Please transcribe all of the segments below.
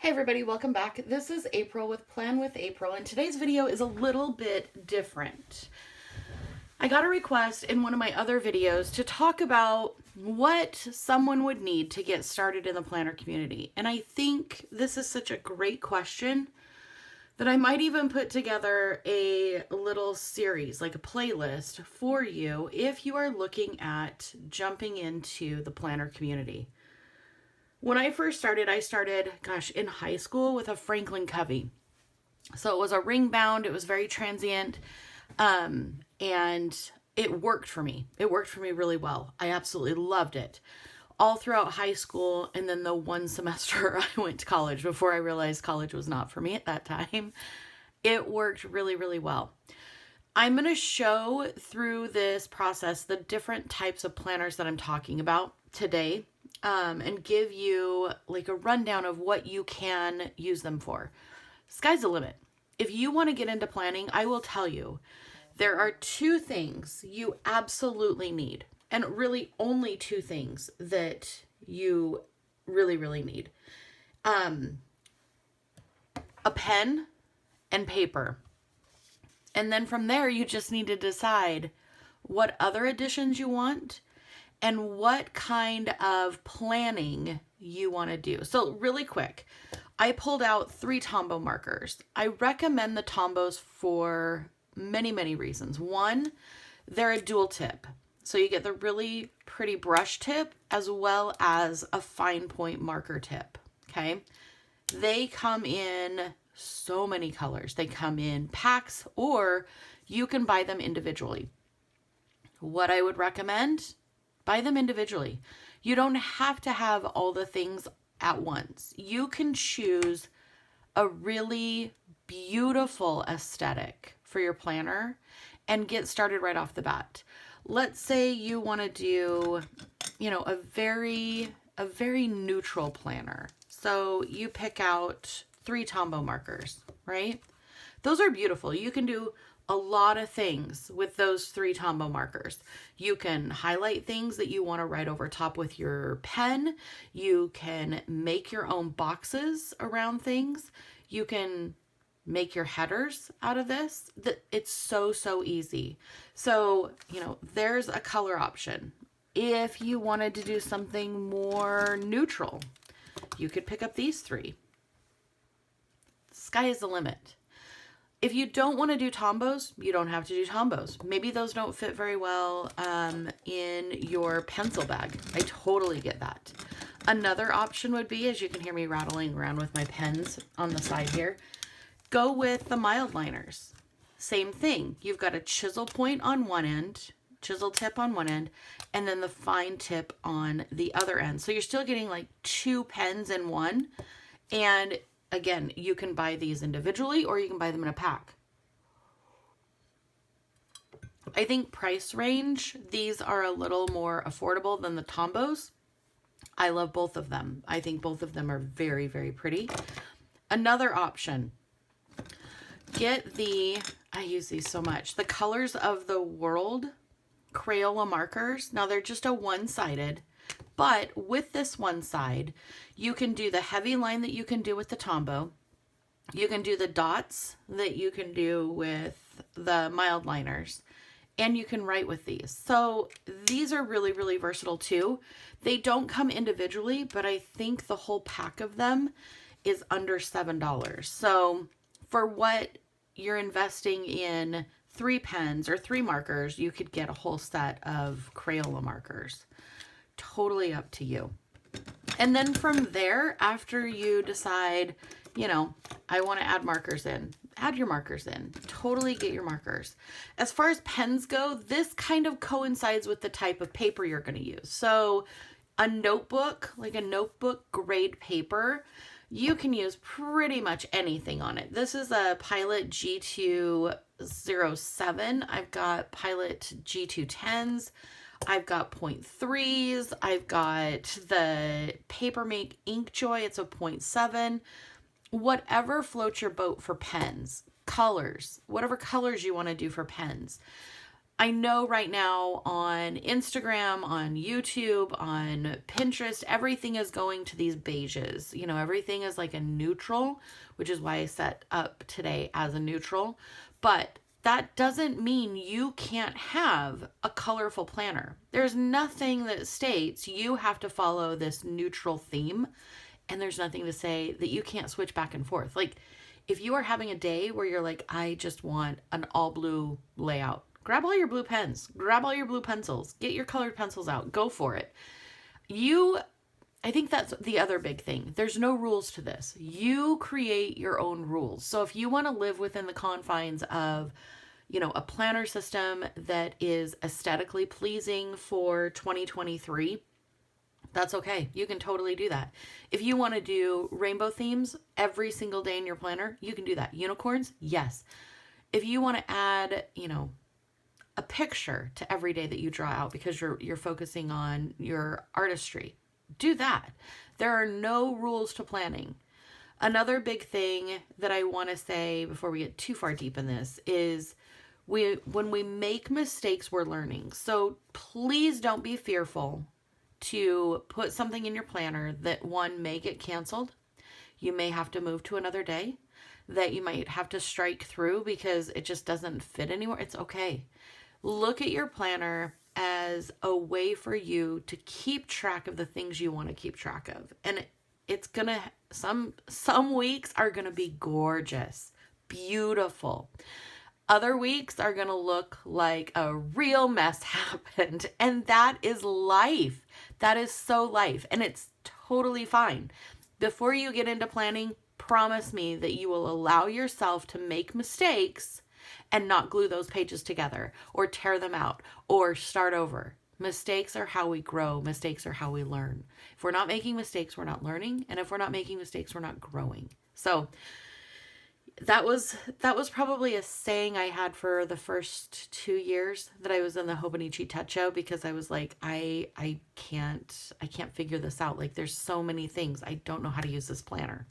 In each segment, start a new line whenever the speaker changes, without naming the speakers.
Hi everybody, welcome back. This is April with Plan with April, and today's video is a little bit different. I got a request in one of my other videos to talk about what someone would need to get started in the planner community. And I think this is such a great question that I might even put together a little series, like a playlist for you if you are looking at jumping into the planner community. When I first started, I started, in high school with a Franklin Covey. So it was a ring bound, it was very transient, and it worked for me. It worked for me really well. I absolutely loved it. All throughout high school, and then the one semester I went to college before I realized college was not for me at that time, it worked really, really well. I'm going to show through this process the different types of planners that I'm talking about today. And give you like a rundown of what you can use them for. Sky's the limit. If you want to get into planning, I will tell you, there are two things you absolutely need, and really only two things that you really, really need. A pen and paper. And then from there, you just need to decide what other additions you want and what kind of planning you want to do. So really quick, I pulled out 3 Tombow markers. I recommend the Tombows for many, many reasons. One, they're a dual tip. So you get the really pretty brush tip as well as a fine point marker tip, okay? They come in so many colors. They come in packs or you can buy them individually. What I would recommend, buy them individually. You don't have to have all the things at once. You can choose a really beautiful aesthetic for your planner and get started right off the bat. Let's say you want to do, a very neutral planner. So you pick out 3 Tombow markers, right? Those are beautiful. You can do a lot of things with those 3 Tombow markers. You can highlight things that you want to write over top with your pen. You can make your own boxes around things. You can make your headers out of this. It's so easy. So, there's a color option. If you wanted to do something more neutral, you could pick up these 3. Sky is the limit. If you don't want to do Tombows, you don't have to do Tombows. Maybe those don't fit very well in your pencil bag. I totally get that. Another option would be, as you can hear me rattling around with my pens on the side here, go with the mild liners. Same thing. You've got a chisel point on one end, chisel tip on one end, and then the fine tip on the other end. So you're still getting like 2 pens in one. And again, you can buy these individually or you can buy them in a pack. I think price range, these are a little more affordable than the Tombows. I love both of them. I think both of them are very, very pretty. Another option, get I use these so much, the Colors of the World Crayola markers. Now they're just a one-sided, but with this one side, you can do the heavy line that you can do with the Tombow. You can do the dots that you can do with the mild liners. And you can write with these. So these are really, really versatile too. They don't come individually, but I think the whole pack of them is under $7. So for what you're investing in 3 pens or 3 markers, you could get a whole set of Crayola markers. Totally up to you. And then from there, after you decide, I want to add markers in, add your markers in. Totally get your markers. As far as pens go, this kind of coincides with the type of paper you're going to use. So a notebook, like a notebook grade paper, you can use pretty much anything on it. This is a Pilot G207. I've got Pilot G210s. I've got 0.3s. I've got the Papermate Inkjoy. It's a 0.7. Whatever floats your boat for pens, colors, whatever colors you want to do for pens. I know right now on Instagram, on YouTube, on Pinterest, everything is going to these beiges. You know, everything is like a neutral, which is why I set up today as a neutral. But that doesn't mean you can't have a colorful planner. There's nothing that states you have to follow this neutral theme, and there's nothing to say that you can't switch back and forth. Like, if you are having a day where you're like, I just want an all blue layout, grab all your blue pens, grab all your blue pencils, get your colored pencils out, go for it. I think that's the other big thing. There's no rules to this. You create your own rules. So if you want to live within the confines of, you know, a planner system that is aesthetically pleasing for 2023, that's okay. You can totally do that. If you want to do rainbow themes every single day in your planner, you can do that. Unicorns, yes. If you want to add, you know, a picture to every day that you draw out because you're focusing on your artistry, do that. There are no rules to planning. Another big thing that I want to say before we get too far deep in this is when we make mistakes, we're learning. So please don't be fearful to put something in your planner that, one, may get canceled. You may have to move to another day, that you might have to strike through because it just doesn't fit anywhere. It's okay. Look at your planner as a way for you to keep track of the things you want to keep track of. And it's gonna, some weeks are gonna be gorgeous, beautiful. Other weeks are gonna look like a real mess happened. And that is life. That is so life. And it's totally fine. Before you get into planning, promise me that you will allow yourself to make mistakes and not glue those pages together or tear them out or start over. Mistakes are how we grow. Mistakes are how we learn. If we're not making mistakes, we're not learning. And if we're not making mistakes, we're not growing. So that was probably a saying I had for the first 2 years that I was in the Hobonichi Techo, because I was like, I can't figure this out. Like, there's so many things. I don't know how to use this planner.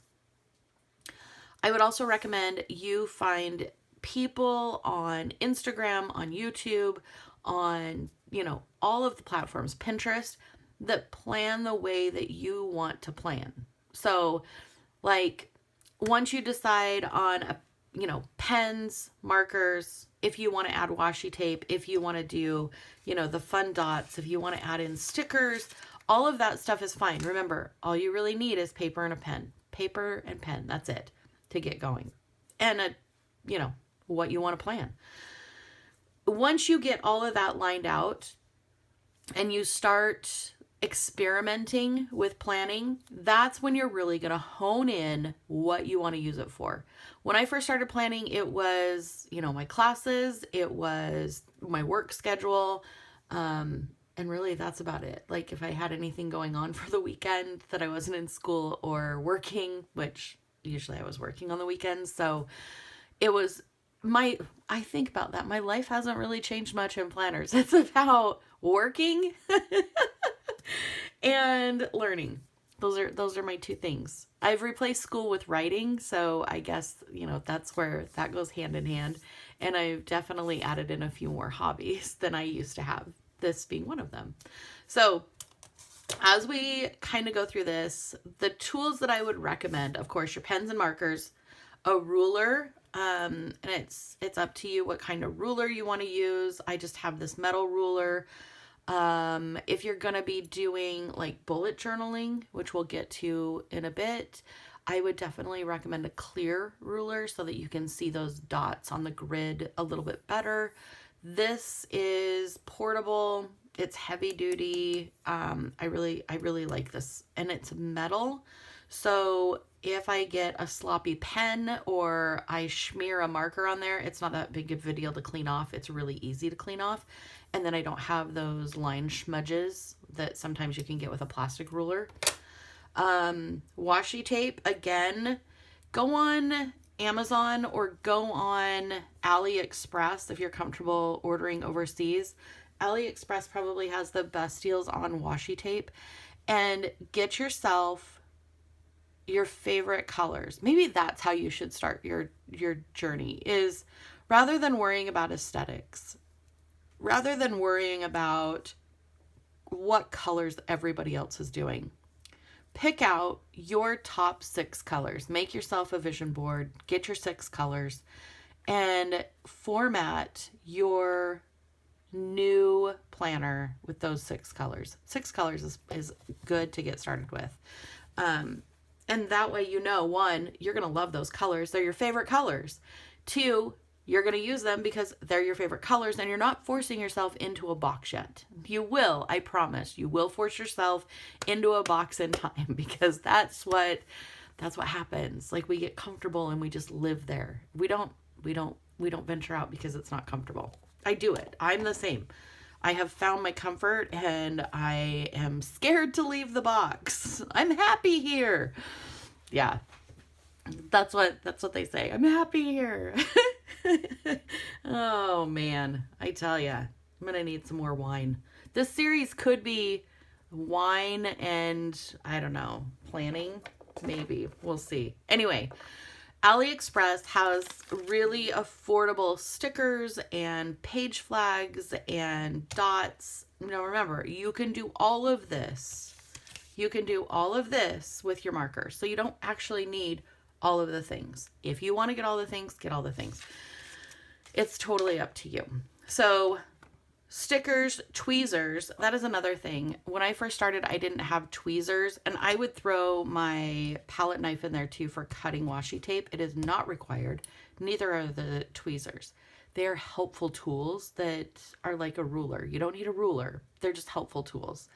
I would also recommend you find people on Instagram, on YouTube, on, you know, all of the platforms, Pinterest, that plan the way that you want to plan. So, like, once you decide on pens, markers, if you want to add washi tape, if you want to do, you know, the fun dots, if you want to add in stickers, all of that stuff is fine. Remember, all you really need is paper and a pen. Paper and pen, that's it, to get going. And what you want to plan. Once you get all of that lined out and you start experimenting with planning, that's when you're really going to hone in what you want to use it for. When I first started planning, it was, you know, my classes, it was my work schedule, and really that's about it. Like, if I had anything going on for the weekend that I wasn't in school or working, which usually I was working on the weekends, so it was I think about that. My life hasn't really changed much in planners. It's about working and learning. Those are my two things. I've replaced school with writing, so I guess, you know, that's where that goes hand in hand. And I've definitely added in a few more hobbies than I used to have, this being one of them. So as we kind of go through this, the tools that I would recommend, of course, your pens and markers, a ruler, and it's up to you what kind of ruler you want to use. I just have this metal ruler. If you're going to be doing like bullet journaling, which we'll get to in a bit, I would definitely recommend a clear ruler so that you can see those dots on the grid a little bit better. This is portable. It's heavy duty. I really like this, and it's metal. So if I get a sloppy pen or I smear a marker on there, it's not that big of a deal to clean off. It's really easy to clean off. And then I don't have those line smudges that sometimes you can get with a plastic ruler. Washi tape, again, go on Amazon or go on AliExpress if you're comfortable ordering overseas. AliExpress probably has the best deals on washi tape. And get yourself your favorite colors. Maybe that's how you should start your journey, is rather than worrying about aesthetics, rather than worrying about what colors everybody else is doing, pick out your top 6 colors. Make yourself a vision board, get your 6 colors, and format your new planner with those 6 colors. 6 colors is good to get started with. And that way, you know, 1, you're going to love those colors. They're your favorite colors. 2, you're going to use them because they're your favorite colors, and you're not forcing yourself into a box yet. You will, I promise, you will force yourself into a box in time, because that's what happens. Like, we get comfortable and we just live there. We don't venture out because it's not comfortable. I do it. I'm the same. I have found my comfort and I am scared to leave the box. I'm happy here. Yeah. That's what they say. I'm happy here. Oh man, I tell ya, I'm going to need some more wine. This series could be wine and, I don't know, planning. Maybe. We'll see. Anyway, AliExpress has really affordable stickers and page flags and dots. Now remember, you can do all of this. You can do all of this with your marker. So you don't actually need all of the things. If you want to get all the things, get all the things. It's totally up to you. So stickers, tweezers, that is another thing. When I first started, I didn't have tweezers, and I would throw my palette knife in there too for cutting washi tape. It is not required. Neither are the tweezers. They're helpful tools that are like a ruler. You don't need a ruler. They're just helpful tools.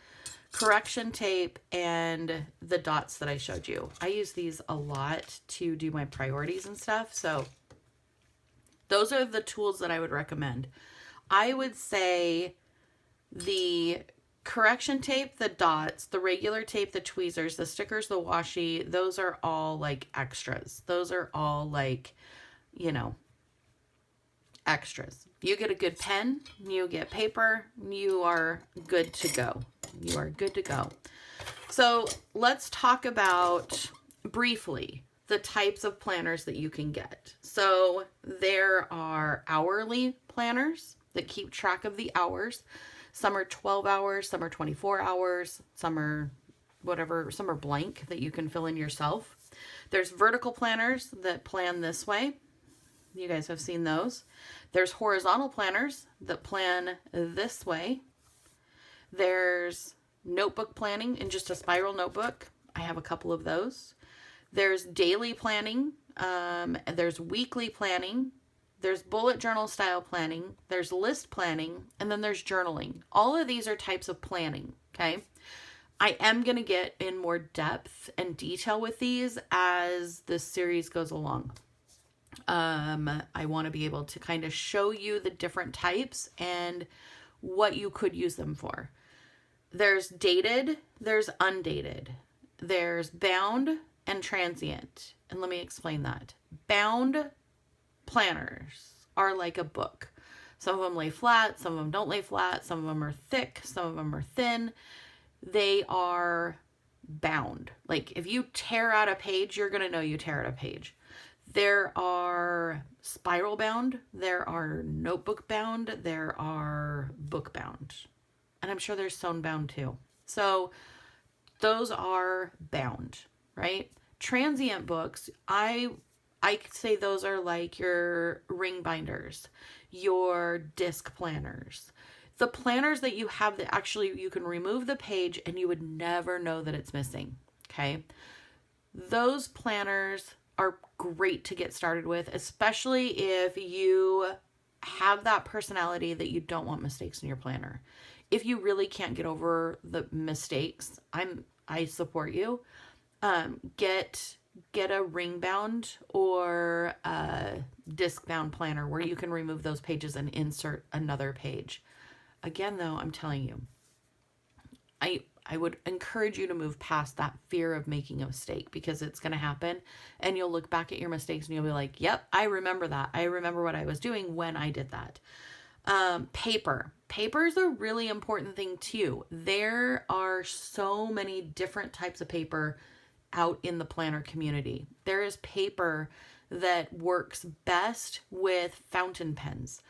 Correction tape and the dots that I showed you. I use these a lot to do my priorities and stuff. So those are the tools that I would recommend. I would say the correction tape, the dots, the regular tape, the tweezers, the stickers, the washi, those are all like extras. Those are all like, you know, extras. You get a good pen, you get paper, you are good to go. You are good to go. So let's talk about briefly the types of planners that you can get. So there are hourly planners that keep track of the hours. Some are 12 hours, some are 24 hours, some are whatever, some are blank that you can fill in yourself. There's vertical planners that plan this way. You guys have seen those. There's horizontal planners that plan this way. There's notebook planning in just a spiral notebook. I have a couple of those. There's daily planning. There's weekly planning. There's bullet journal style planning. There's list planning. And then there's journaling. All of these are types of planning. Okay. I am going to get in more depth and detail with these as this series goes along. I want to be able to kind of show you the different types and what you could use them for. There's dated, there's undated, there's bound and transient. And let me explain that. Bound planners are like a book. Some of them lay flat, some of them don't lay flat, some of them are thick, some of them are thin. They are bound. Like if you tear out a page, you're going to know you tear out a page. There are spiral bound, there are notebook bound, there are book bound. And I'm sure there's sewn bound too. So those are bound, right? Transient books, I say those are like your ring binders, your disc planners. The planners that you have that actually you can remove the page and you would never know that it's missing, okay? Those planners are great to get started with, especially if you have that personality that you don't want mistakes in your planner. If you really can't get over the mistakes, I support you. Get a ring bound or a disc bound planner where you can remove those pages and insert another page. Again, though, I'm telling you, I would encourage you to move past that fear of making a mistake, because it's going to happen and you'll look back at your mistakes and you'll be like, yep, I remember that. I remember what I was doing when I did that. Paper is a really important thing too. There are so many different types of paper out in the planner community. There is paper that works best with fountain pens.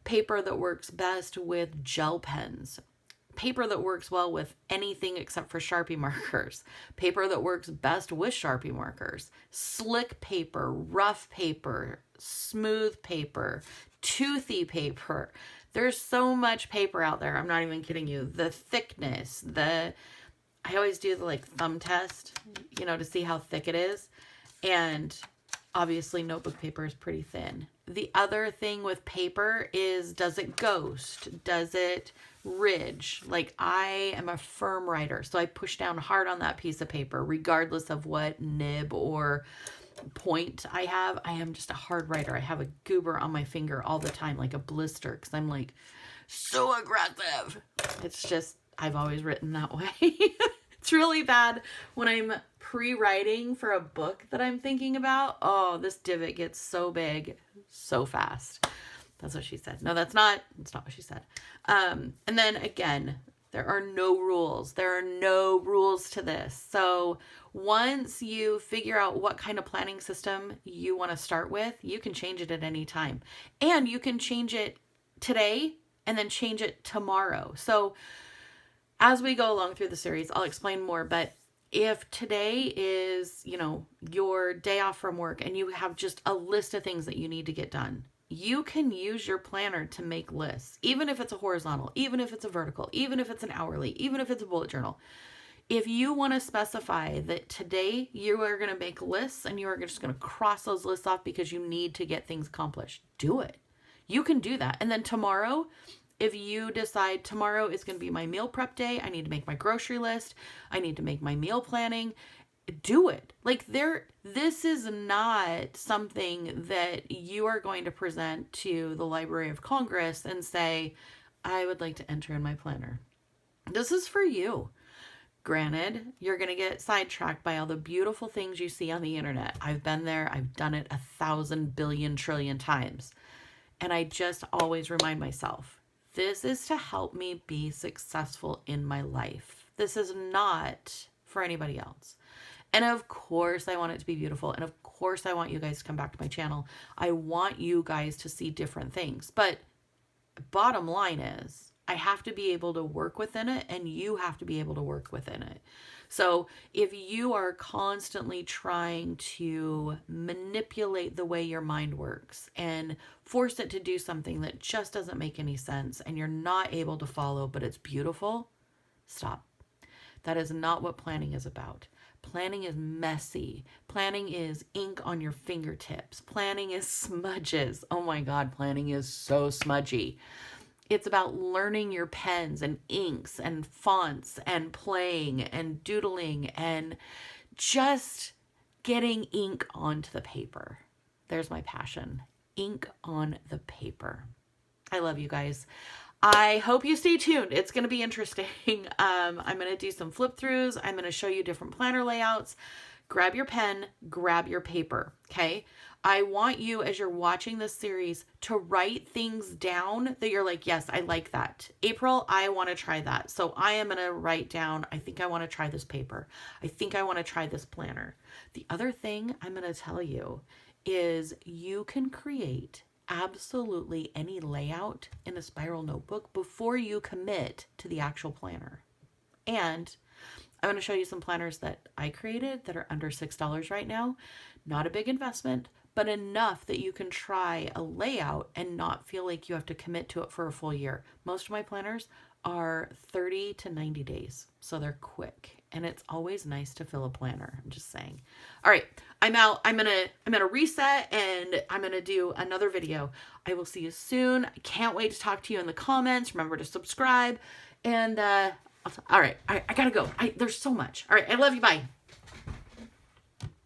paper that works best with gel pens, paper that works well with anything except for Sharpie markers, paper that works best with Sharpie markers, slick paper, rough paper, smooth paper, toothy paper. There's so much paper out there. I'm not even kidding you. The thickness, I always do the like thumb test, you know, to see how thick it is. And obviously notebook paper is pretty thin. The other thing with paper is, does it ghost? Does it ridge? Like, I am a firm writer, so I push down hard on that piece of paper, regardless of what nib or point I have. I am just a hard writer. I have a goober on my finger all the time, like a blister, because I'm like so aggressive. It's just, I've always written that way. It's really bad when I'm pre-writing for a book that I'm thinking about. Oh, this divot gets so big so fast. That's what she said. No, that's not what she said. And then again, there are no rules. There are no rules to this. So once you figure out what kind of planning system you want to start with, you can change it at any time. And you can change it today and then change it tomorrow. So as we go along through the series, I'll explain more, but if today is, you know, your day off from work and you have just a list of things that you need to get done, you can use your planner to make lists, even if it's a horizontal, even if it's a vertical, even if it's an hourly, even if it's a bullet journal. If you want to specify that today you are going to make lists and you are just going to cross those lists off because you need to get things accomplished, do it. You can do that. And then tomorrow, if you decide tomorrow is going to be my meal prep day, I need to make my grocery list, I need to make my meal planning, do it. Like, this is not something that you are going to present to the Library of Congress and say, I would like to enter in my planner. This is for you. Granted, you're going to get sidetracked by all the beautiful things you see on the internet. I've been there. I've done it 1,000 billion trillion times. And I just always remind myself, this is to help me be successful in my life. This is not for anybody else. And of course, I want it to be beautiful. And of course, I want you guys to come back to my channel. I want you guys to see different things. But bottom line is, I have to be able to work within it, and you have to be able to work within it. So if you are constantly trying to manipulate the way your mind works and force it to do something that just doesn't make any sense and you're not able to follow, but it's beautiful, stop. That is not what planning is about. Planning is messy. Planning is ink on your fingertips. Planning is smudges. Oh my God, planning is so smudgy. It's about learning your pens and inks and fonts and playing and doodling and just getting ink onto the paper. There's my passion. Ink on the paper. I love you guys. I hope you stay tuned. It's going to be interesting. I'm going to do some flip throughs. I'm going to show you different planner layouts. Grab your pen, grab your paper. Okay. I want you, as you're watching this series, to write things down that you're like, yes, I like that. April, I want to try that. So I am going to write down, I think I want to try this paper. I think I want to try this planner. The other thing I'm going to tell you is you can create absolutely any layout in a spiral notebook before you commit to the actual planner. And I'm going to show you some planners that I created that are under $6 right now. Not a big investment, but enough that you can try a layout and not feel like you have to commit to it for a full year. Most of my planners are 30 to 90 days, so they're quick, and it's always nice to fill a planner. I'm just saying. All right, I'm out. I'm gonna reset, and I'm gonna do another video. I will see you soon. I can't wait to talk to you in the comments. Remember to subscribe, and all right, I gotta go. There's so much. All right, I love you. Bye.